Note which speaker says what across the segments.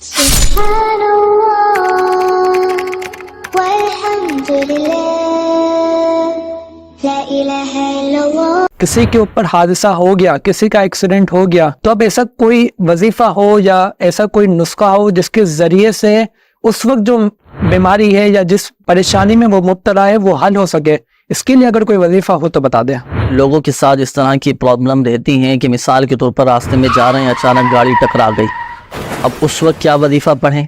Speaker 1: سبحان اللہ والحمد للہ لا الہ الا اللہ۔
Speaker 2: کسی کے اوپر حادثہ ہو گیا، کسی کا ایکسیڈنٹ ہو گیا، تو اب ایسا کوئی وظیفہ ہو یا ایسا کوئی نسخہ ہو جس کے ذریعے سے اس وقت جو بیماری ہے یا جس پریشانی میں وہ مبتلا ہے وہ حل ہو سکے، اس کے لیے اگر کوئی وظیفہ ہو تو بتا دیں۔
Speaker 3: لوگوں کے ساتھ اس طرح کی پرابلم رہتی ہیں کہ مثال کے طور پر راستے میں جا رہے ہیں، اچانک گاڑی ٹکرا گئی، اب اس وقت کیا وظیفہ پڑھیں؟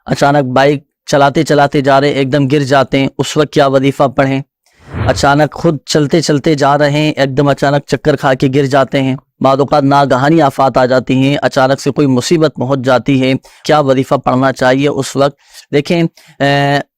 Speaker 3: اچانک بائک چلاتے چلاتے جا رہے ایک دم گر جاتے ہیں، اس وقت کیا وظیفہ پڑھیں؟ اچانک خود چلتے چلتے جا رہے ہیں، ایک دم اچانک چکر کھا کے گر جاتے ہیں، بعض اوقات ناگہانی آفات آ جاتی ہیں، اچانک سے کوئی مصیبت پہنچ جاتی ہے، کیا وظیفہ پڑھنا چاہیے اس وقت؟ دیکھیں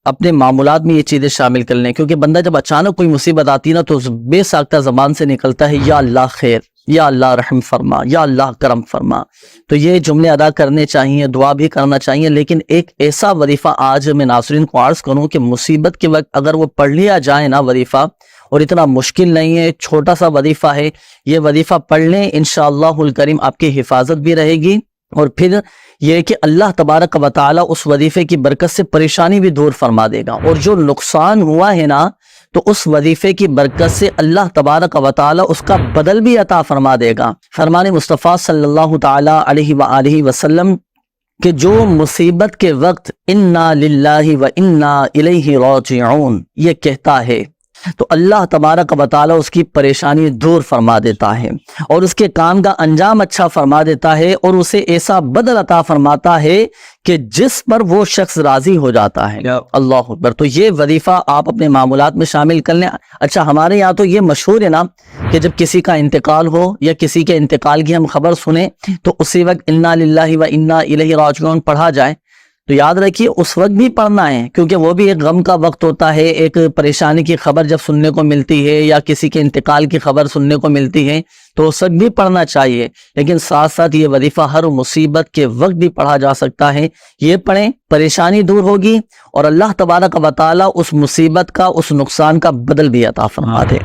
Speaker 3: اپنے معمولات میں یہ چیزیں شامل کر لیں، کیونکہ بندہ جب اچانک کوئی مصیبت آتی ہے نا تو بے ساختہ زبان سے نکلتا ہے یا اللہ خیر، یا اللہ رحم فرما، یا اللہ کرم فرما، تو یہ جملے ادا کرنے چاہیے، دعا بھی کرنا چاہیے۔ لیکن ایک ایسا وظیفہ آج میں ناظرین کو عرض کروں کہ مصیبت کے وقت اگر وہ پڑھ لیا جائے نا وظیفہ، اور اتنا مشکل نہیں ہے، چھوٹا سا وظیفہ ہے، یہ وظیفہ پڑھ لیں انشاءاللہ الکریم آپ کی حفاظت بھی رہے گی، اور پھر یہ کہ اللہ تبارک و تعالی اس وظیفے کی برکت سے پریشانی بھی دور فرما دے گا، اور جو نقصان ہوا ہے نا تو اس وظیفے کی برکت سے اللہ تبارک و تعالی اس کا بدل بھی عطا فرما دے گا۔ فرمان مصطفیٰ صلی اللہ تعالی علیہ وآلہ وسلم کہ جو مصیبت کے وقت انا للہ و انا الیہ راجعون یہ کہتا ہے تو اللہ تبارک و تعالی اس کی پریشانی دور فرما دیتا ہے، اور اس کے کام کا انجام اچھا فرما دیتا ہے، اور اسے ایسا بدل عطا فرماتا ہے کہ جس پر وہ شخص راضی ہو جاتا ہے۔ اللہ اکبر۔ تو یہ وظیفہ آپ اپنے معمولات میں شامل کر لیں۔ اچھا ہمارے یہاں تو یہ مشہور ہے نا کہ جب کسی کا انتقال ہو یا کسی کے انتقال کی ہم خبر سنیں تو اسی وقت انا للہ و انا الیہ راجعون پڑھا جائے، تو یاد رکھیے اس وقت بھی پڑھنا ہے، کیونکہ وہ بھی ایک غم کا وقت ہوتا ہے، ایک پریشانی کی خبر جب سننے کو ملتی ہے یا کسی کے انتقال کی خبر سننے کو ملتی ہے تو اس وقت بھی پڑھنا چاہیے، لیکن ساتھ ساتھ یہ وظیفہ ہر مصیبت کے وقت بھی پڑھا جا سکتا ہے۔ یہ پڑھیں، پریشانی دور ہوگی اور اللہ تبارک و تعالی اس مصیبت کا، اس نقصان کا بدل بھی عطا فرما دے۔